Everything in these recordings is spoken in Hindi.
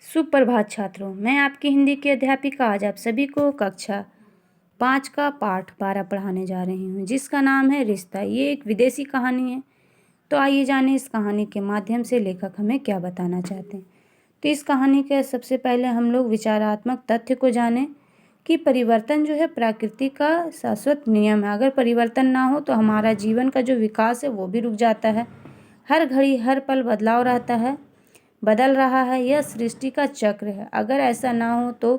सुप्रभात छात्रों, मैं आपकी हिंदी की अध्यापिका आज आप सभी को कक्षा 5 का पाठ 12 पढ़ाने जा रही हूँ, जिसका नाम है रिश्ता। ये एक विदेशी कहानी है। तो आइए जानें इस कहानी के माध्यम से लेखक हमें क्या बताना चाहते हैं। तो इस कहानी के सबसे पहले हम लोग विचारात्मक तथ्य को जानें कि परिवर्तन जो है प्रकृति का शाश्वत नियम है। अगर परिवर्तन ना हो तो हमारा जीवन का जो विकास है वो भी रुक जाता है। हर घड़ी हर पल बदलाव रहता है, बदल रहा है। यह सृष्टि का चक्र है। अगर ऐसा ना हो तो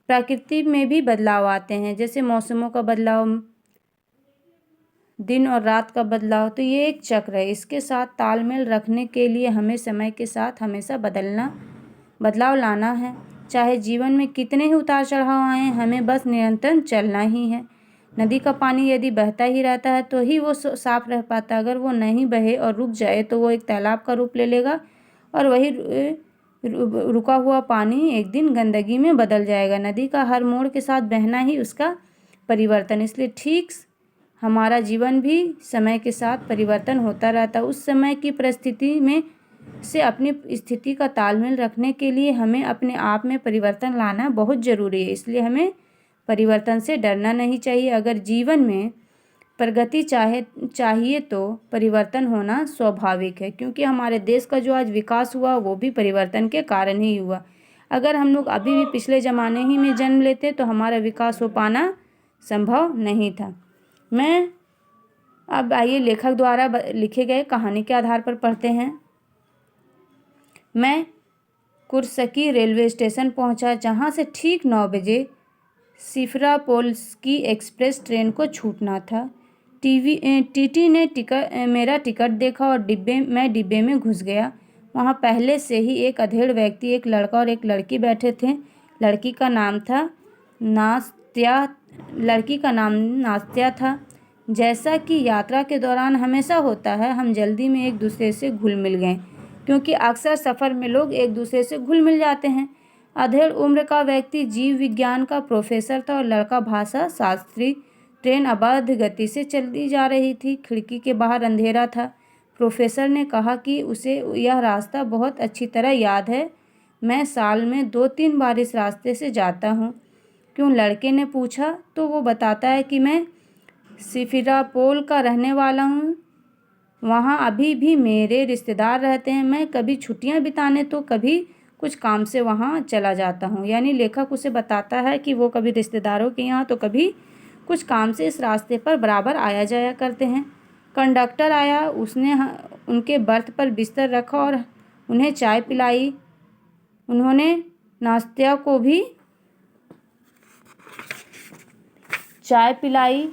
प्रकृति में भी बदलाव आते हैं, जैसे मौसमों का बदलाव, दिन और रात का बदलाव। तो ये एक चक्र है। इसके साथ तालमेल रखने के लिए हमें समय के साथ हमेशा बदलाव लाना है। चाहे जीवन में कितने ही उतार चढ़ाव आए, हमें बस निरंतर चलना ही है। नदी का पानी यदि बहता ही रहता है तो ही वो साफ रह पाता है। अगर वो नहीं बहे और रुक जाए तो वो एक तालाब का रूप ले लेगा और वही रुका हुआ पानी एक दिन गंदगी में बदल जाएगा। नदी का हर मोड़ के साथ बहना ही उसका परिवर्तन। इसलिए ठीक हमारा जीवन भी समय के साथ परिवर्तन होता रहता है। उस समय की परिस्थिति में से अपनी स्थिति का तालमेल रखने के लिए हमें अपने आप में परिवर्तन लाना बहुत ज़रूरी है। इसलिए हमें परिवर्तन से डरना नहीं चाहिए। अगर जीवन में प्रगति चाहिए तो परिवर्तन होना स्वाभाविक है, क्योंकि हमारे देश का जो आज विकास हुआ वो भी परिवर्तन के कारण ही हुआ। अगर हम लोग अभी भी पिछले ज़माने ही में जन्म लेते तो हमारा विकास हो पाना संभव नहीं था। मैं अब आइए लेखक द्वारा लिखे गए कहानी के आधार पर पढ़ते हैं। मैं कुर्सकी रेलवे स्टेशन पहुंचा, जहां से ठीक 9 बजे सिफरापोल्स्की एक्सप्रेस ट्रेन को छूटना था। टीटी ने मेरा टिकट देखा और मैं डिब्बे में घुस गया। वहाँ पहले से ही एक अधेड़ व्यक्ति, एक लड़का और एक लड़की बैठे थे। लड़की का नाम नास्त्या था। जैसा कि यात्रा के दौरान हमेशा होता है, हम जल्दी में एक दूसरे से घुल मिल गए, क्योंकि अक्सर सफ़र में लोग एक दूसरे से घुल मिल जाते हैं। अधेड़ उम्र का व्यक्ति जीव विज्ञान का प्रोफेसर था और लड़का भाषा शास्त्री। ट्रेन अबाध गति से चलती जा रही थी। खिड़की के बाहर अंधेरा था। प्रोफेसर ने कहा कि उसे यह रास्ता बहुत अच्छी तरह याद है। मैं साल में 2-3 बार इस रास्ते से जाता हूँ। क्यों? लड़के ने पूछा। तो वो बताता है कि मैं सिफिरापोल का रहने वाला हूँ। वहाँ अभी भी मेरे रिश्तेदार रहते हैं। मैं कभी छुट्टियाँ बिताने तो कभी कुछ काम से वहाँ चला जाता हूँ। यानी लेखक उसे बताता है कि वो कभी रिश्तेदारों के यहाँ तो कभी कुछ काम से इस रास्ते पर बराबर आया जाया करते हैं। कंडक्टर आया, उसने उनके बर्थ पर बिस्तर रखा और उन्हें चाय पिलाई। उन्होंने नास्त्या को भी चाय पिलाई।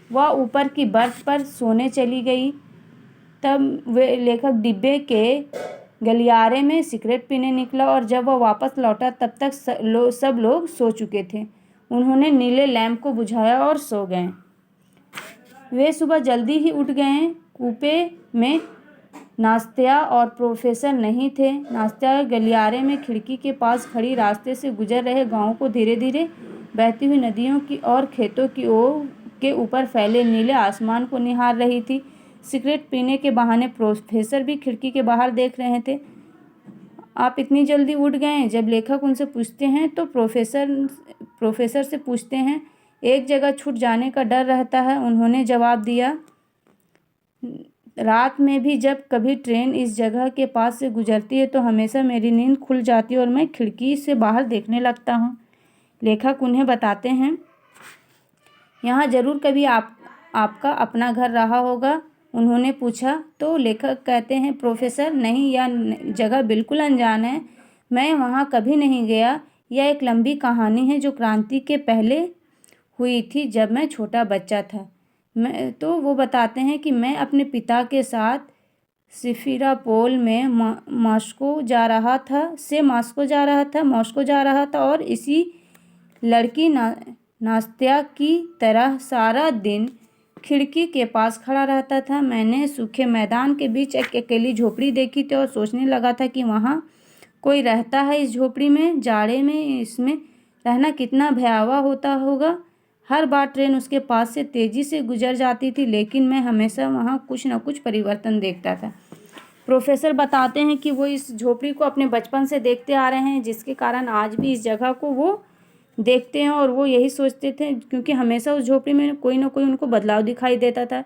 वह ऊपर की बर्थ पर सोने चली गई। तब वे लेखक डिब्बे के गलियारे में सिगरेट पीने निकला और जब वह वापस लौटा तब तक सब लोग सो चुके थे। उन्होंने नीले लैंप को बुझाया और सो गए। वे सुबह जल्दी ही उठ गए। कूपे में नास्त्या और प्रोफेसर नहीं थे। नास्त्या गलियारे में खिड़की के पास खड़ी रास्ते से गुजर रहे गाँव को, धीरे धीरे बहती हुई नदियों की और खेतों के ऊपर फैले नीले आसमान को निहार रही थी। सिगरेट पीने के बहाने प्रोफेसर भी खिड़की के बाहर देख रहे थे। आप इतनी जल्दी उठ गए? जब लेखक उनसे पूछते हैं तो प्रोफेसर से पूछते हैं, एक जगह छूट जाने का डर रहता है। उन्होंने जवाब दिया, रात में भी जब कभी ट्रेन इस जगह के पास से गुजरती है तो हमेशा मेरी नींद खुल जाती है और मैं खिड़की से बाहर देखने लगता हूँ। लेखक उन्हें बताते हैं, यहाँ ज़रूर कभी आपका अपना घर रहा होगा? उन्होंने पूछा। तो लेखक कहते हैं, प्रोफेसर नहीं, यह जगह बिल्कुल अनजान है। मैं वहाँ कभी नहीं गया। यह एक लंबी कहानी है जो क्रांति के पहले हुई थी, जब मैं छोटा बच्चा था। तो वो बताते हैं कि मैं अपने पिता के साथ सिफिरापोल में मॉस्को जा रहा था और इसी लड़की नास्त्या की तरह सारा दिन खिड़की के पास खड़ा रहता था। मैंने सूखे मैदान के बीच एक अकेली झोपड़ी देखी थी और सोचने लगा था कि वहाँ कोई रहता है। इस झोपड़ी में जाड़े में इसमें रहना कितना भयावह होता होगा। हर बार ट्रेन उसके पास से तेज़ी से गुजर जाती थी, लेकिन मैं हमेशा वहाँ कुछ न कुछ परिवर्तन देखता था। प्रोफेसर बताते हैं कि वो इस झोपड़ी को अपने बचपन से देखते आ रहे हैं, जिसके कारण आज भी इस जगह को वो देखते हैं और वो यही सोचते थे, क्योंकि हमेशा उस झोपड़ी में कोई ना कोई उनको बदलाव दिखाई देता था।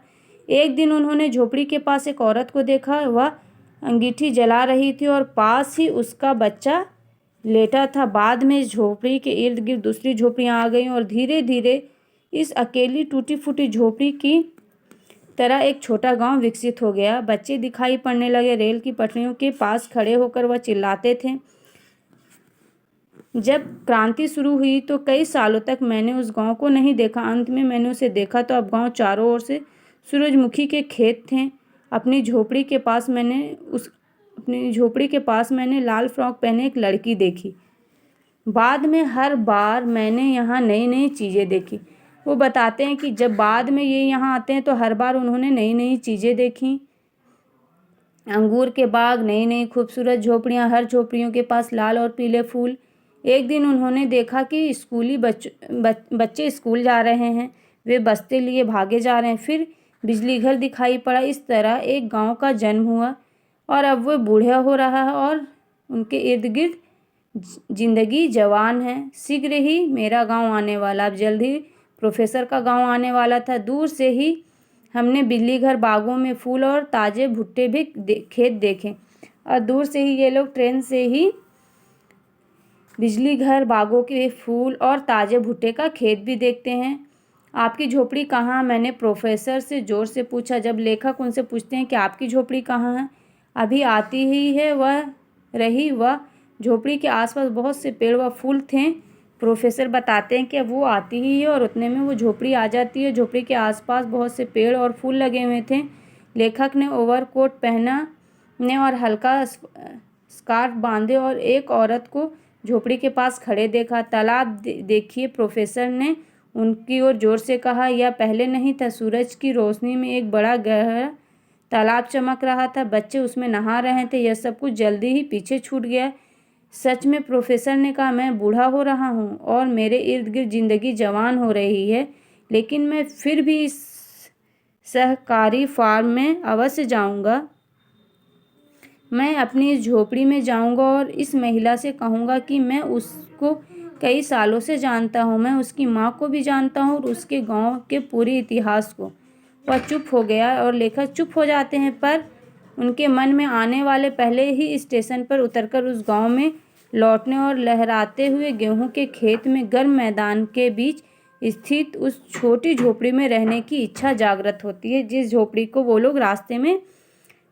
एक दिन उन्होंने झोपड़ी के पास एक औरत को देखा। वह अंगीठी जला रही थी और पास ही उसका बच्चा लेटा था। बाद में इस झोपड़ी के इर्द गिर्द दूसरी झोपड़ियाँ आ गईं और धीरे धीरे इस अकेली टूटी फूटी झोपड़ी की तरह एक छोटा गांव विकसित हो गया। बच्चे दिखाई पड़ने लगे। रेल की पटरियों के पास खड़े होकर वह चिल्लाते थे। जब क्रांति शुरू हुई तो कई सालों तक मैंने उस गांव को नहीं देखा। अंत में मैंने उसे देखा तो अब गांव चारों ओर से सूरजमुखी के खेत थे। अपनी झोपड़ी के पास मैंने लाल फ्रॉक पहने एक लड़की देखी। बाद में हर बार मैंने यहाँ नई नई चीज़ें देखी। वो बताते हैं कि जब बाद में ये यहाँ आते हैं तो हर बार उन्होंने नई नई चीज़ें देखी। अंगूर के बाग, नई नई खूबसूरत झोपड़ियाँ, हर झोपड़ियों के पास लाल और पीले फूल। एक दिन उन्होंने देखा कि स्कूली बच्चे स्कूल जा रहे हैं। वे बस्ते लिए भागे जा रहे हैं। फिर बिजली घर दिखाई पड़ा। इस तरह एक गांव का जन्म हुआ और अब वो बूढ़ा हो रहा है और उनके इर्द गिर्द जिंदगी जवान है। शीघ्र ही मेरा गांव आने वाला। अब जल्द ही प्रोफेसर का गांव आने वाला था। दूर से ही हमने बिजली घर, बागों में फूल और ताजे भुट्टे भी खेत देखे। और दूर से ही ये लोग ट्रेन से ही बिजली घर, बागों के फूल और ताजे भुट्टे का खेत भी देखते हैं। आपकी झोपड़ी कहाँ? मैंने प्रोफेसर से जोर से पूछा। जब लेखक उनसे पूछते हैं कि आपकी झोपड़ी कहाँ है, अभी आती ही है वह झोपड़ी के आसपास बहुत से पेड़ व फूल थे। प्रोफेसर बताते हैं कि अब वो आती ही है और उतने में वो झोपड़ी आ जाती है। झोपड़ी के आसपास बहुत से पेड़ और फूल लगे हुए थे। लेखक ने ओवरकोट पहना और हल्का स्कार्फ बांधे और एक औरत को झोपड़ी के पास खड़े देखा। तालाब देखिए, प्रोफेसर ने उनकी ओर जोर से कहा। यह पहले नहीं था। सूरज की रोशनी में एक बड़ा गहरा तालाब चमक रहा था। बच्चे उसमें नहा रहे थे। यह सब कुछ जल्दी ही पीछे छूट गया। सच में, प्रोफेसर ने कहा, मैं बूढ़ा हो रहा हूँ और मेरे इर्द गिर्द जिंदगी जवान हो रही है, लेकिन मैं फिर भी इस सहकारी फार्म में अवश्य जाऊँगा। मैं अपनी इस झोपड़ी में जाऊंगा और इस महिला से कहूँगा कि मैं उसको कई सालों से जानता हूँ। मैं उसकी माँ को भी जानता हूँ और उसके गांव के पूरे इतिहास को। वह चुप हो गया और लेखक चुप हो जाते हैं, पर उनके मन में आने वाले पहले ही स्टेशन पर उतरकर उस गांव में लौटने और लहराते हुए गेहूं के खेत में गर्म मैदान के बीच स्थित उस छोटी झोपड़ी में रहने की इच्छा जागृत होती है, जिस झोपड़ी को वो लोग रास्ते में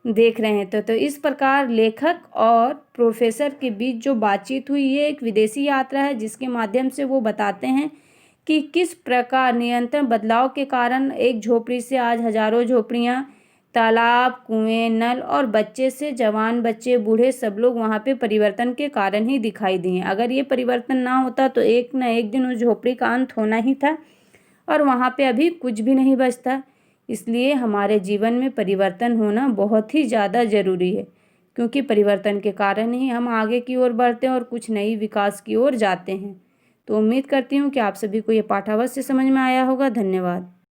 देख रहे हैं। तो इस प्रकार लेखक और प्रोफेसर के बीच जो बातचीत हुई, ये एक विदेशी यात्रा है, जिसके माध्यम से वो बताते हैं कि किस प्रकार निरंतर बदलाव के कारण एक झोपड़ी से आज हजारों झोपड़ियाँ, तालाब, कुएं, नल और बच्चे से जवान, बच्चे, बूढ़े, सब लोग वहाँ पे परिवर्तन के कारण ही दिखाई दिए। अगर ये परिवर्तन ना होता तो एक न एक दिन उस झोपड़ी का अंत होना ही था और वहाँ पे अभी कुछ भी नहीं बचता। इसलिए हमारे जीवन में परिवर्तन होना बहुत ही ज़्यादा ज़रूरी है, क्योंकि परिवर्तन के कारण ही हम आगे की ओर बढ़ते हैं और कुछ नई विकास की ओर जाते हैं। तो उम्मीद करती हूँ कि आप सभी को ये पाठ अवश्य समझ में आया होगा। धन्यवाद।